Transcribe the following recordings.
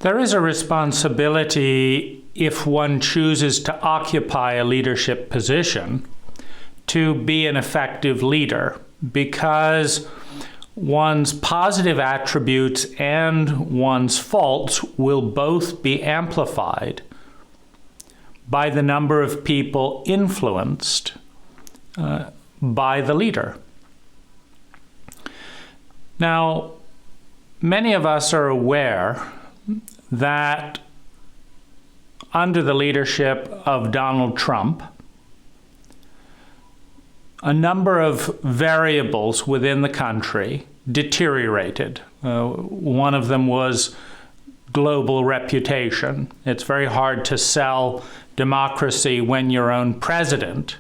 There is a responsibility, if one chooses to occupy a leadership position, to be an effective leader, because one's positive attributes and one's faults will both be amplified by the number of people influenced by the leader. Now, many of us are aware that under the leadership of Donald Trump, a number of variables within the country deteriorated. One of them was global reputation. It's very hard to sell democracy when your own president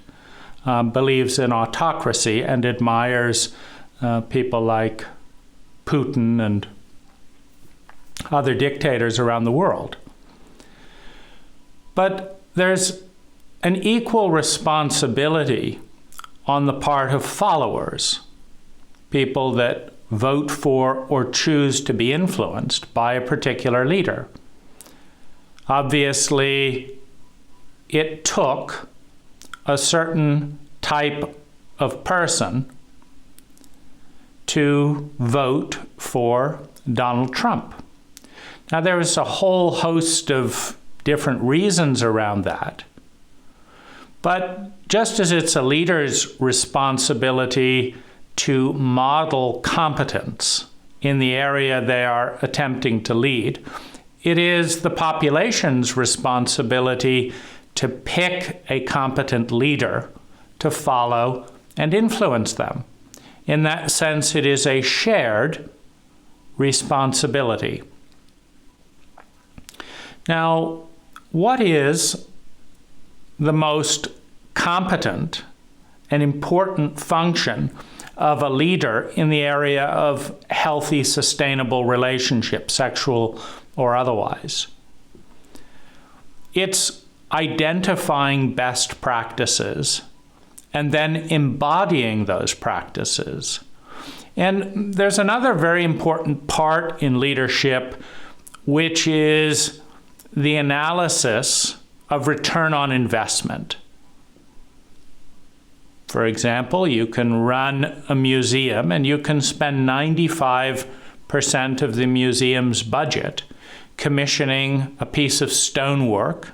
believes in autocracy and admires people like Putin and other dictators around the world. But there's an equal responsibility on the part of followers, people that vote for or choose to be influenced by a particular leader. Obviously, it took a certain type of person to vote for Donald Trump. Now, there was a whole host of different reasons around that. But just as it's a leader's responsibility to model competence in the area they are attempting to lead, it is the population's responsibility to pick a competent leader to follow and influence them. In that sense, it is a shared responsibility. Now, what is the most competent and important function of a leader in the area of healthy, sustainable relationships, sexual or otherwise? It's identifying best practices and then embodying those practices. And there's another very important part in leadership, which is the analysis of return on investment. For example, you can run a museum and you can spend 95% of the museum's budget commissioning a piece of stonework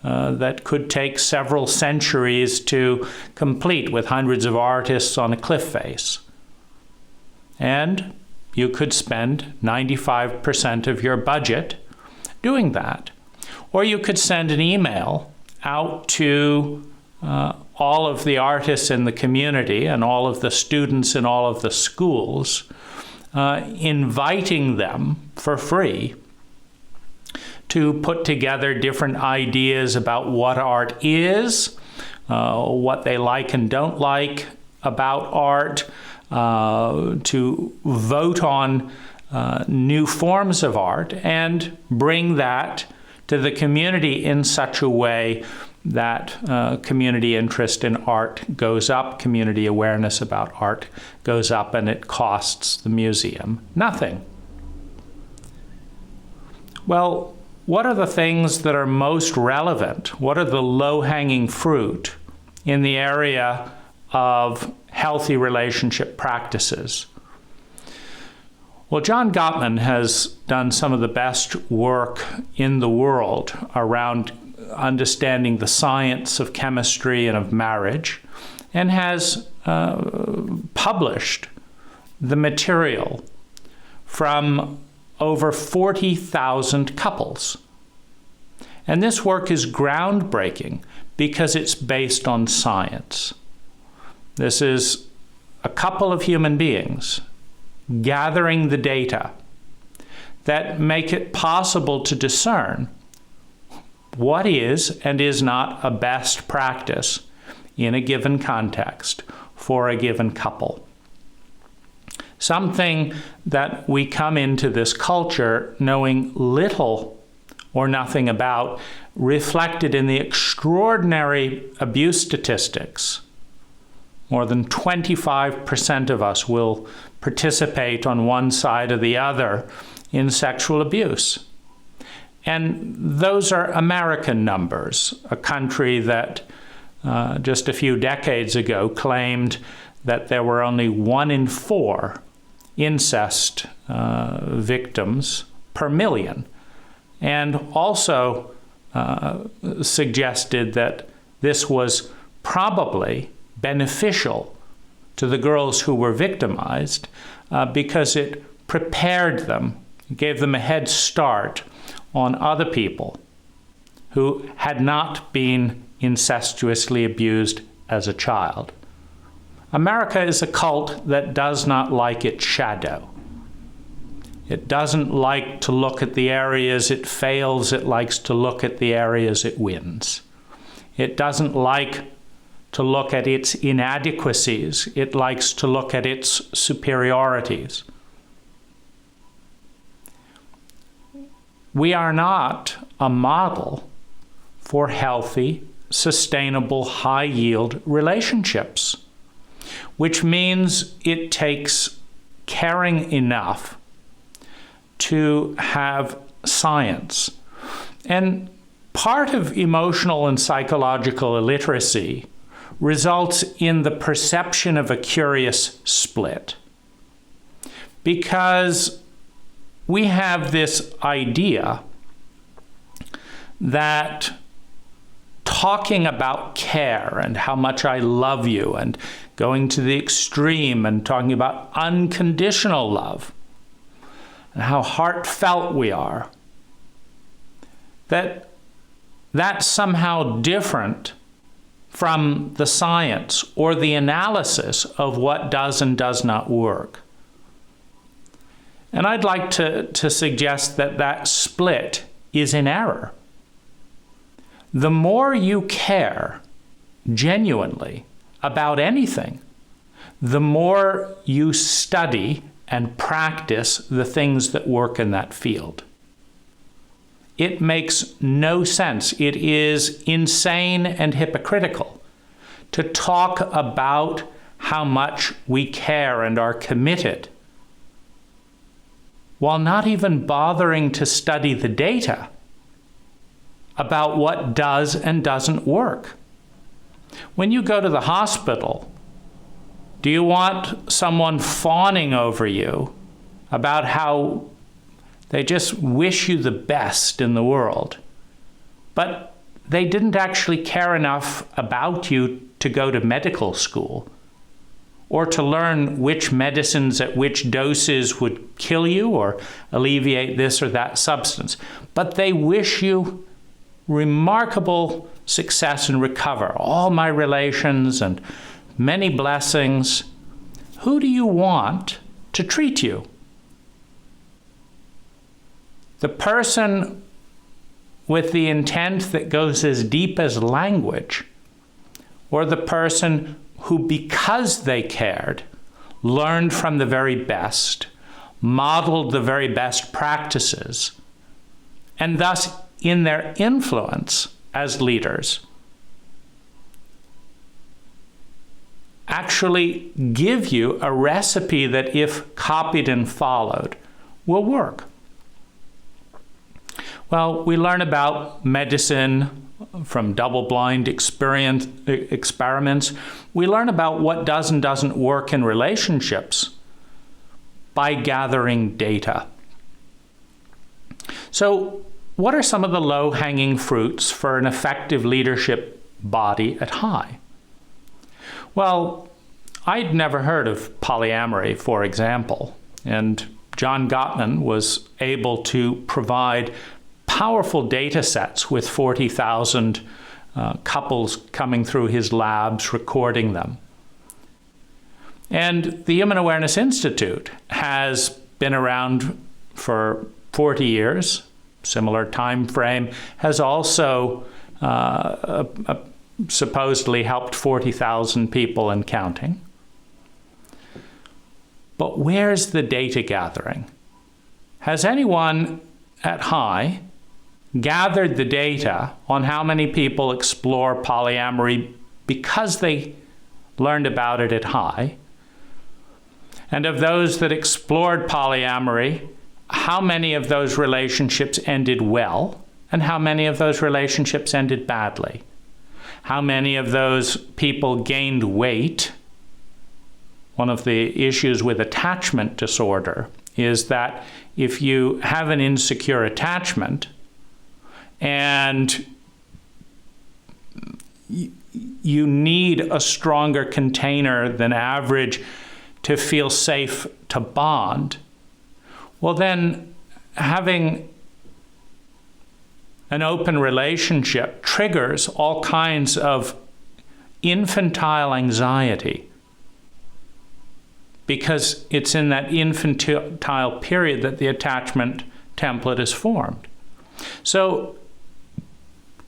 that could take several centuries to complete with hundreds of artists on a cliff face. And you could spend 95% of your budget doing that. Or you could send an email out to all of the artists in the community and all of the students in all of the schools, inviting them for free to put together different ideas about what art is, what they like and don't like about art, to vote on new forms of art and bring that to the community in such a way that community interest in art goes up, community awareness about art goes up, and it costs the museum nothing. Well, what are the things that are most relevant? What are the low-hanging fruit in the area of healthy relationship practices? Well, John Gottman has done some of the best work in the world around understanding the science of chemistry and of marriage, and has published the material from over 40,000 couples. And this work is groundbreaking because it's based on science. This is a couple of human beings gathering the data that make it possible to discern what is and is not a best practice in a given context for a given couple. Something that we come into this culture knowing little or nothing about, reflected in the extraordinary abuse statistics. More than 25% of us will participate on one side or the other in sexual abuse. And those are American numbers, a country that just a few decades ago claimed that there were only 1 in 4 incest victims per million, and also suggested that this was probably beneficial to the girls who were victimized because it prepared them, gave them a head start on other people who had not been incestuously abused as a child. America is a cult that does not like its shadow. It doesn't like to look at the areas it fails. It likes to look at the areas it wins. It doesn't like to look at its inadequacies. It likes to look at its superiorities. We are not a model for healthy, sustainable, high-yield relationships, which means it takes caring enough to have science. And part of emotional and psychological illiteracy results in the perception of a curious split, because we have this idea that talking about care and how much I love you and going to the extreme and talking about unconditional love and how heartfelt we are, that's somehow different from the science or the analysis of what does and does not work. And I'd like to suggest that that split is in error. The more you care genuinely about anything, the more you study and practice the things that work in that field. It makes no sense. It is insane and hypocritical to talk about how much we care and are committed while not even bothering to study the data about what does and doesn't work. When you go to the hospital, do you want someone fawning over you about how they just wish you the best in the world, but they didn't actually care enough about you to go to medical school or to learn which medicines at which doses would kill you or alleviate this or that substance, but they wish you remarkable success and recover, all my relations and many blessings. Who do you want to treat you? The person with the intent that goes as deep as language, or the person who, because they cared, learned from the very best, modeled the very best practices, and thus in their influence as leaders, actually give you a recipe that, if copied and followed, will work. Well, we learn about medicine from double-blind experiments. We learn about what does and doesn't work in relationships by gathering data. So, what are some of the low-hanging fruits for an effective leadership body at High? Well, I'd never heard of polyamory, for example, and John Gottman was able to provide powerful data sets with 40,000 couples coming through his labs, recording them. And the Human Awareness Institute has been around for 40 years, similar time frame, has also supposedly helped 40,000 people and counting. But where's the data gathering? Has anyone at High gathered the data on how many people explore polyamory because they learned about it at High? And of those that explored polyamory, how many of those relationships ended well and how many of those relationships ended badly. How many of those people gained weight. One of the issues with attachment disorder is that if you have an insecure attachment and you need a stronger container than average to feel safe to bond, well then having an open relationship triggers all kinds of infantile anxiety, because it's in that infantile period that the attachment template is formed. So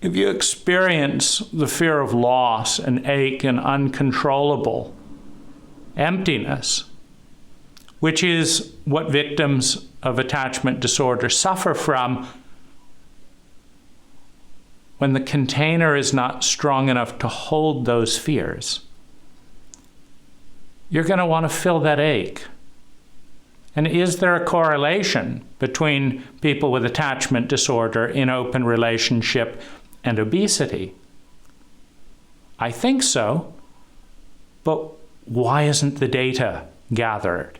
if you experience the fear of loss and ache and uncontrollable emptiness, which is what victims of attachment disorder suffer from, when the container is not strong enough to hold those fears, you're going to want to fill that ache. And is there a correlation between people with attachment disorder in open relationship and obesity? I think so, but why isn't the data gathered?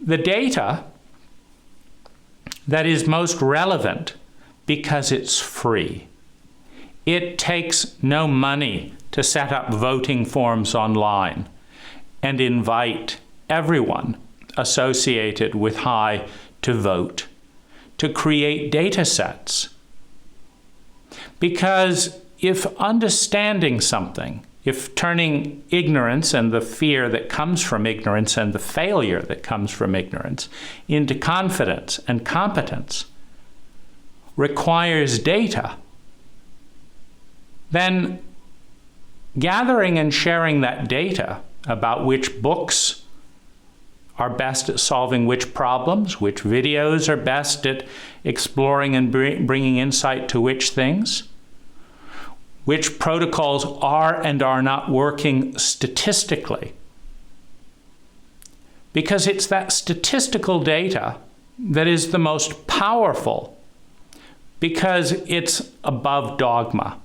The data that is most relevant because it's free. It takes no money to set up voting forms online and invite everyone associated with high to vote, to create data sets. Because if understanding something, if turning ignorance and the fear that comes from ignorance and the failure that comes from ignorance into confidence and competence requires data, then gathering and sharing that data about which books are best at solving which problems, which videos are best at exploring and bringing insight to which things, which protocols are and are not working statistically. Because it's that statistical data that is the most powerful, because it's above dogma.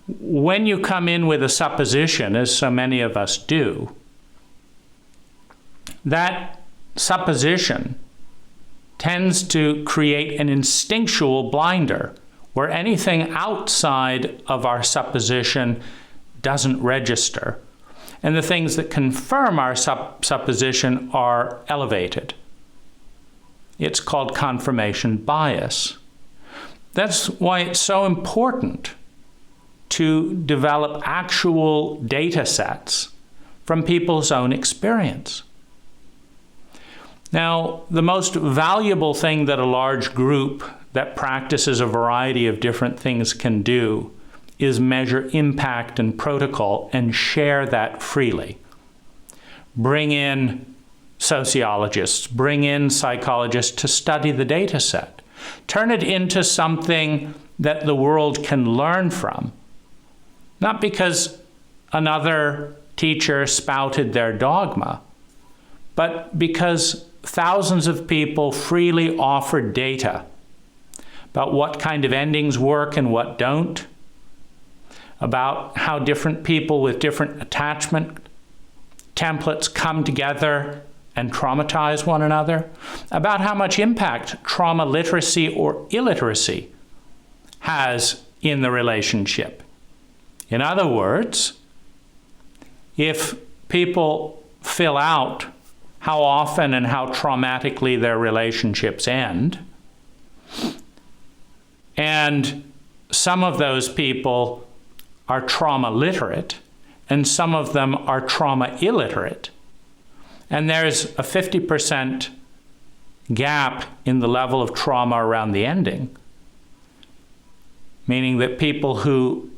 When you come in with a supposition, as so many of us do, that supposition tends to create an instinctual blinder where anything outside of our supposition doesn't register, and the things that confirm our supposition are elevated. It's called confirmation bias. That's why it's so important to develop actual data sets from people's own experience. Now, the most valuable thing that a large group that practices a variety of different things can do is measure impact and protocol and share that freely. Bring in sociologists, bring in psychologists to study the data set. Turn it into something that the world can learn from. Not because another teacher spouted their dogma, but because thousands of people freely offered data about what kind of endings work and what don't, about how different people with different attachment templates come together and traumatize one another, about how much impact trauma literacy or illiteracy has in the relationship. In other words, if people fill out how often and how traumatically their relationships end, and some of those people are trauma literate, and some of them are trauma illiterate, and there's a 50% gap in the level of trauma around the ending, meaning that people who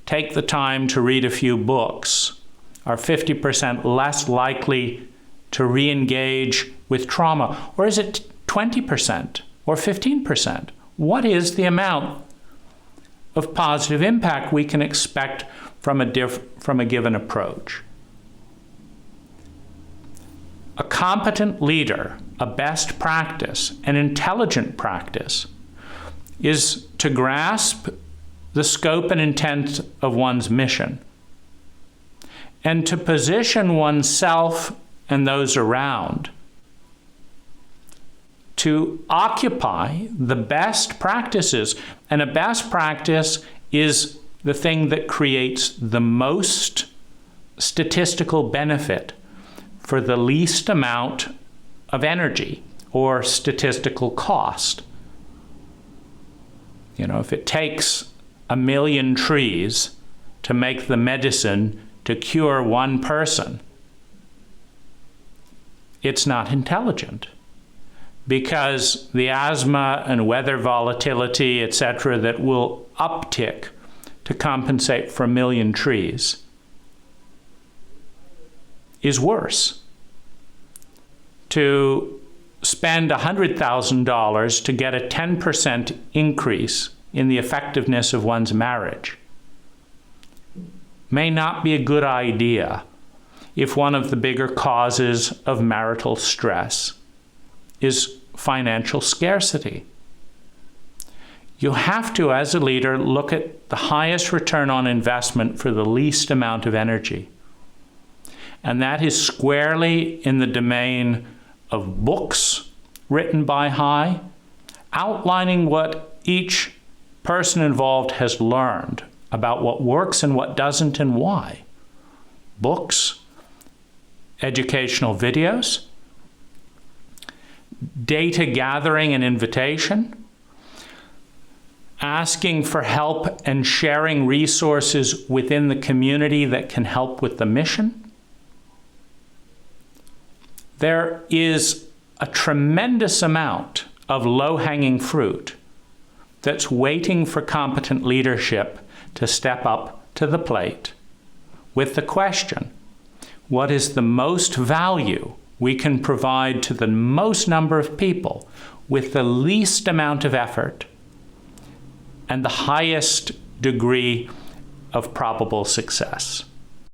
take the time to read a few books are 50% less likely to re-engage with trauma. Or is it 20% or 15%? What is the amount of positive impact we can expect from a given approach? A competent leader, a best practice, an intelligent practice, is to grasp the scope and intent of one's mission and to position oneself and those around to occupy the best practices. And a best practice is the thing that creates the most statistical benefit for the least amount of energy or statistical cost. You know, if it takes 1 million trees to make the medicine to cure one person, it's not intelligent, because the asthma and weather volatility, etc., that will uptick to compensate for 1 million trees is worse. To spend $100,000 to get a 10% increase in the effectiveness of one's marriage may not be a good idea if one of the bigger causes of marital stress is financial scarcity. You have to, as a leader, look at the highest return on investment for the least amount of energy. And that is squarely in the domain of books written by High, outlining what each person involved has learned about what works and what doesn't and why. Books, educational videos, data gathering and invitation, asking for help and sharing resources within the community that can help with the mission. There is a tremendous amount of low-hanging fruit that's waiting for competent leadership to step up to the plate with the question, what is the most value we can provide to the most number of people with the least amount of effort and the highest degree of probable success?